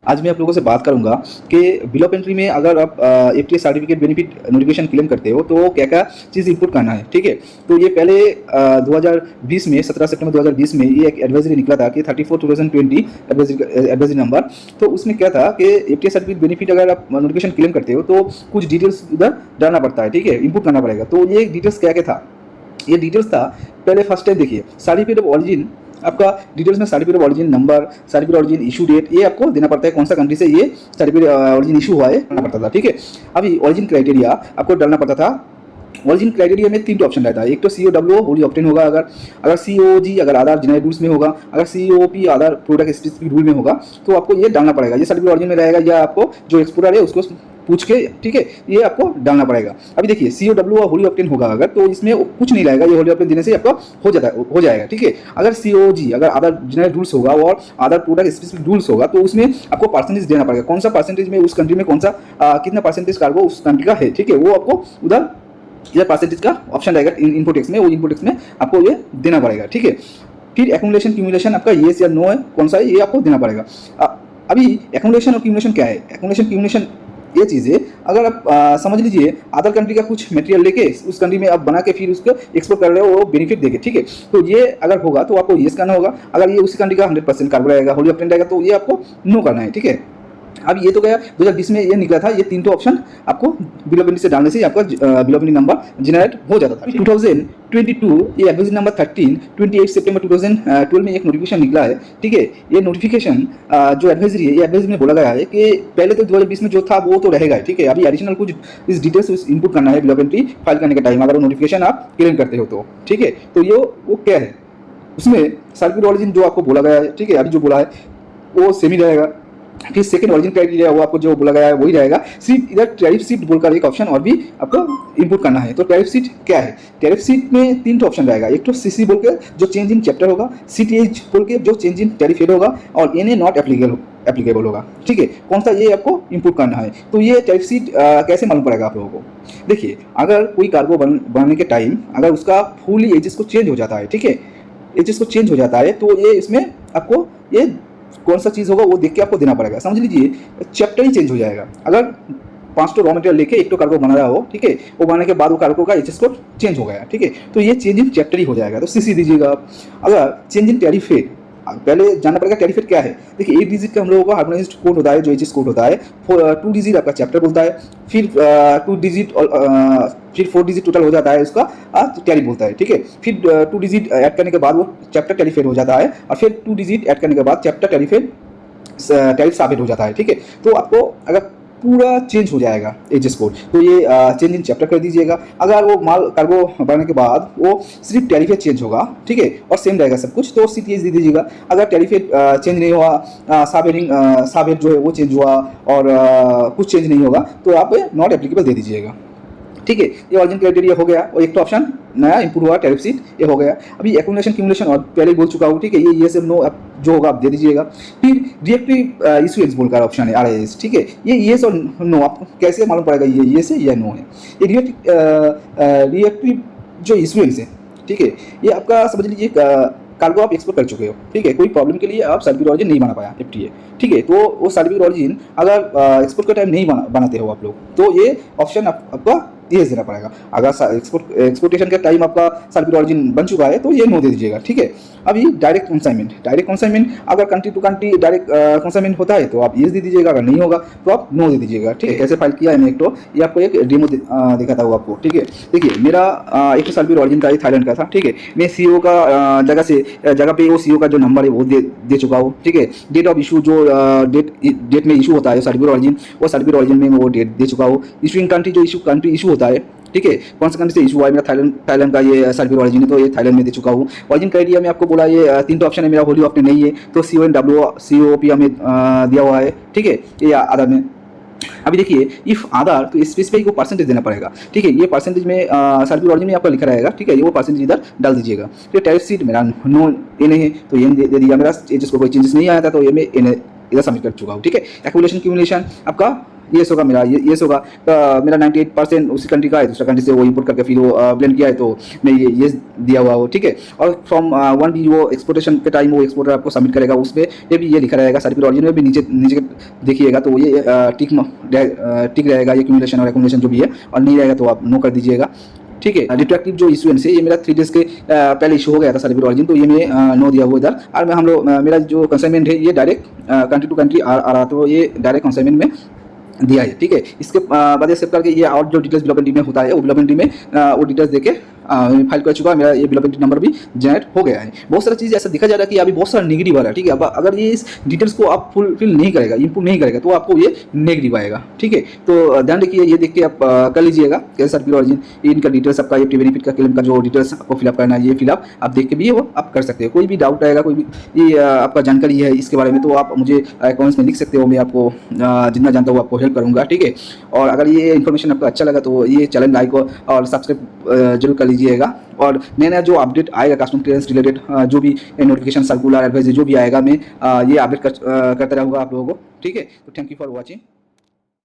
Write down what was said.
आज मैं आप लोगों से बात करूंगा कि बिल ऑफ एंट्री में अगर आप FTS certificate benefit notification claim करते हो तो क्या क्या चीज़ इनपुट करना है। ठीक है, तो ये पहले 2020 में 17 सितंबर 2020 में ये एक एडवाइजरी निकला था कि 34/2020 एडवाइजरी नंबर। तो उसमें क्या था कि एफटीएस सर्टिफिकेट बेनिफिट अगर आप नोटिफिकेशन क्लेम करते हो तो कुछ डिटेल्स उधर डालना पड़ता है। ठीक है, इनपुट करना पड़ेगा। तो ये डिटेल्स क्या क्या था, ये डिटेल्स था पहले फर्स्ट टाइम देखिए सर्टिफिकेट ऑफ ऑरिजिन। आपका डिटेल्स में certificate of origin number, certificate of origin issue date, ये आपको देना पड़ता है कौन सा कंट्री से ये सर्टिफिकेट ऑरिजिन इशू हुआ है डालना पड़ता था। ठीक है, अभी ऑरिजिन क्राइटेरिया आपको डालना पड़ता था। ऑरिजिन क्राइटेरिया में 3 ऑप्शन रहता है। एक तो COW होली ऑप्टेन होगा, अगर COG अगर आधार जेनरिक रूल्स में होगा, अगर COP आधार प्रोडक्ट स्पेसिफिक रूल में होगा तो आपको ये डालना पड़ेगा। ये सर्टिफिकेट ऑरिजिन में रहेगा या आपको जो एक्सपोर्टर है उसको पूछ के, ठीक है, ये आपको डालना पड़ेगा। अभी देखिए COW और होली ऑप्टेन होगा अगर तो इसमें कुछ नहीं रहेगा, ये होली ऑप्टेन देने से आपका हो जाएगा। ठीक है, अगर COG अगर आधार जेनरिक रूल्स होगा और आधार प्रोडक्ट स्पेसिफिक रूल्स होगा तो उसमें आपको परसेंटेज देना पड़ेगा, कौन सा परसेंटेज में उस कंट्री में कौन सा कितना परसेंटेज कार्गो उस कंट्री का है। ठीक है, वो आपको उधर इधर परसेंटेज का ऑप्शन रहेगा इनपुट टैक्स में, वो इनपुट टैक्स में आपको ये देना पड़ेगा। ठीक है, फिर एक्यूमुलेशन क्यूमुलेशन आपका येस या नो है, कौन सा है ये आपको देना पड़ेगा। अभी एक्यूमुलेशन और क्यूमुलेशन क्या है, एक्यूमुलेशन क्यूमुलेशन ये चीज़ है, अगर आप समझ लीजिए अदर कंट्री का कुछ मटेरियल लेके उस कंट्री में आप बना के फिर उसको एक्सपोर्ट कर रहे हो, वो बेनिफिट देके। ठीक है, तो ये अगर होगा तो आपको येस करना होगा। अगर ये उसी कंट्री का 100% कार्गो रहेगा, होली ऑप्टेन रहेगा तो ये आपको नो करना है। ठीक है, अब ये तो गया 2020 में ये निकला था, ये 3 ऑप्शन आपको बिल ऑफ एंट्री से डालने से आपका bill of entry number generate हो जाता था। 2022 ये एडवाइजरी नंबर 13 28 सितंबर 2012 में एक नोटिफिकेशन निकला है। ठीक है, ये नोटिफिकेशन जो एडवाइजरी है, ये एडवाइजरी में बोला गया है कि पहले तो 2020 में जो था वो तो रहेगा। ठीक है, अभी एडिशनल कुछ इस डिटेल्स इनपुट करना है बिल ऑफ एंट्री फाइल करने के टाइम, अगर नोटिफिकेशन आप क्लेम करते हो तो। ठीक है, तो ये वो क्या है, उसमें सर्टिफिकेट ऑरिजिन जो आपको बोला गया है, ठीक है, अभी जो बोला है वो सेम ही रहेगा। फिर सेकंड ऑरिजिन क्राइटेरिया वो आपको जो बोला गया है वही रहेगा, सिर्फ इधर टैरिफ शीट बोलकर एक ऑप्शन और भी आपको इनपुट करना है। तो टैरिफ शीट क्या है, टैरिफ शीट में 3 ऑप्शन रहेगा। एक तो CC बोल के जो चेंज इन चैप्टर होगा, CTH बोल के जो चेंज इन टैरिफ हेड होगा, और NA नॉट एप्लीकेबल होगा। ठीक है, कौन सा ये आपको इनपुट करना है। तो ये टैरिफ शीट कैसे मालूम पड़ेगा आप लोगों को, देखिए अगर कोई कार्गो बनाने के टाइम अगर उसका फुली एजेस को चेंज हो जाता है, ठीक है, एजेस को चेंज हो जाता है तो ये इसमें आपको ये कौन सा चीज़ होगा वो देख के आपको देना पड़ेगा। समझ लीजिए चैप्टर ही चेंज हो जाएगा। अगर 5 रॉ मटेरियल लेके 1 कार्गो बना रहा हो, ठीक है, वो बनाने के बाद वो कार्गो का एचएस कोड चेंज हो गया, ठीक है, तो ये चेंज इन चैप्टर ही हो जाएगा। तो CC दीजिएगा आप। अगर चेंज इन टैरिफ हेड, पहले जानना पड़ेगा टैरिफ हेड क्या है। देखिए 8 डिजिट का हम लोगों का हार्मोनाइज्ड कोड होता है जो एचएस कोड होता है, 2 डिजिट आपका चैप्टर बोलता है, फिर 2 डिजिट और फिर 4 डिजिट टोटल हो जाता है उसका टैरिफ बोलता है। ठीक है, फिर 2 डिजिट ऐड करने के बाद वो चैप्टर टैरिफ हेड हो जाता है, और फिर 2 डिजिट ऐड करने के बाद चैप्टर टैरिफ साबित हो जाता है। ठीक है, तो आपको अगर पूरा चेंज हो जाएगा एचएस कोड तो ये चेंज इन चैप्टर कर दीजिएगा। अगर वो माल कार्गो बढ़ने के बाद वो सिर्फ टैरिफ चेंज होगा, ठीक है, और सेम रहेगा सब कुछ, तो CTH दे दीजिएगा। अगर टैरिफ चेंज नहीं हुआ, साबेट जो है वो चेंज हुआ और कुछ चेंज नहीं होगा तो आप नॉट एप्लीकेबल दे दीजिएगा। ठीक है, ये ऑरिजिन क्राइटेरिया हो गया, और एक तो ऑप्शन नया इनपुट हुआ टैरिफ शीट, ये हो गया। अभी एक्यूमुलेशन क्यूमुलेशन और पहले बोल चुका हूँ, ठीक है, ये से नो जो होगा आप दे दीजिएगा। फिर रिएक्टिव इशूएंस बोलकर ऑप्शन है RIS, ठीक है, ये येस और नो आप कैसे मालूम पड़ेगा ये येस है या नो है। ये रिएक्टिव जो इशूएंस है, ठीक है, ये आपका समझ लीजिए कार्गो आप एक्सपोर्ट कर चुके हो, ठीक है, कोई प्रॉब्लम के लिए आप सर्टिफिकेट ऑरिजिन नहीं बना पाया FTA, ठीक है, तो वो सर्टिफिकेट ऑरिजिन अगर एक्सपोर्ट का टाइम नहीं बनाते हो आप लोग तो ये ऑप्शन आपका ये देना पड़ेगा। अगर एक्सपोर्टेशन का टाइम आपका सर्टिफिकेट ऑरिजिन बन चुका है तो ये नो दे दीजिएगा। ठीक है, अभी डायरेक्ट कंसाइनमेंट अगर country to country direct consignment होता है तो आप ये दे दीजिएगा, अगर नहीं होगा तो आप नो दे दीजिएगा। ठीक है, कैसे फाइल किया है मैं एक तो ये आपको एक डेमो दिखाता हूँ आपको। ठीक है, देखिए मेरा एक सर्टिफिकेट ऑरिजिन का थाईलैंड का था। ठीक है, मैं CO का जगह पे वो CO का जो नंबर है वो दे चुका हूँ। ठीक है, डेट ऑफ इशू जो डेट में इशू होता है सर्टिफिकेट ऑरिजिन, वो सर्टिफिकेट ऑरिजिन में वो डेट दे चुका हूँ। इशूइंग कंट्री जो कंट्री इशू होता है, ठीक है, कौन सा कंट्री से इशू हुआ है, मेरा थाईलैंड का ये सर्टिफिकेट ऑरिजिन है तो ये थाईलैंड में दे चुका हूँ। ऑरिजिन क्राइटेरिया में आपको बोला ये 3 ऑप्शन है, मेरा होली ऑप्टेन नहीं है तो COP हमें दिया हुआ है। ठीक है, ये आधार में। अभी देखिए इफ आधार तो स्पेसिफाई को परसेंटेज देना पड़ेगा। ठीक है, ये परसेंटेज में सर्टिफिकेट ऑरिजिन में आपका लिखा रहेगा। ठीक है, ये वो परसेंटेज इधर डाल दीजिएगा। फिर टैरिफ शीट मेरा नो NA है तो ये दे दिया, मेरा एचएस को कोई चेंजेस नहीं आया था तो ये मैं इधर सबमिट कर चुका हूँ। ठीक है, एक्यूमुलेशन क्यूमुलेशन आपका येस होगा मेरा, येस होगा। मेरा 98% उसी कंट्री का है, दूसरा कंट्री से वो इंपोर्ट करके फिर वो ब्लेंड किया है, तो मैं ये येस दिया हुआ हो, ठीक है। और फ्रॉम 1B वो एक्सपोर्टेशन के टाइम वो एक्सपोर्टर आपको सबमिट करेगा, उसमें ये भी ये लिखा रहेगा सर्टिफिकेट ऑरिजिन में भी, नीचे नीचे देखिएगा तो ये टिक रहेगा, ये एक्यूमुलेशन और एक्यूमुलेशन जो भी है, और नहीं रहेगा तो आप नो कर दीजिएगा, ठीक है। रिट्रैक्टिव जो इशूएंस है ये मेरा 3 डेज़ के पहले इशू हो गया था सर्टिफिकेट ऑरिजिन, तो ये मैं नो दिया हुआ इधर। और मैं हम लोग मेरा जो कंसाइनमेंट है ये डायरेक्ट कंट्री टू कंट्री आ रहा, तो ये डायरेक्ट कंसाइनमेंट में दिया है, ठीक है। इसके बाद सेव करके ये और जो डिटेल्स डेवलपमेंट टीम में होता है वो डेवलपमेंट टीम में वो डिटेल्स देके फाइल कर चुका है, मेरा ये डेवलपमेंट नंबर भी जनरेट हो गया है। बहुत सारा चीज़ ऐसा दिखा जा रहा है कि अभी बहुत सारा नेगेटिव आ रहा है, ठीक है। अब अगर ये इस डिटेल्स को आप फुलफिल नहीं करेगा, इनपुट नहीं करेगा, तो आपको ये नेगेटिव आएगा, ठीक है। तो ध्यान रखिए, ये देख के आप कर लीजिएगा कैसे सर्टिफिकेट ऑरिजिन, इनका डिटेल्स आपका ये बेनिफिट का क्लेम का जो डिटेल्स आपको फिलअप करना है, ये फिलअप आप देख के भी वो आप कर सकते हो। कोई भी डाउट आएगा, कोई भी ये आपका जानकारी है इसके बारे में, तो आप मुझे कमेंट्स में लिख सकते हो, मैं आपको जितना जानता हूँ आपको हेल्प करूँगा, ठीक है। और अगर ये इन्फॉर्मेशन आपको अच्छा लगा तो ये चैनल लाइक और सब्सक्राइब जरूर कर लीजिएगा। और नया नया जो अपडेट आएगा कस्टम क्लियरेंस रिलेटेड, जो भी नोटिफिकेशन सर्कुलर एडवाइजरी जो भी आएगा, मैं ये अपडेट करता रहूँगा आप लोगों को, ठीक है। तो थैंक यू फॉर वॉचिंग।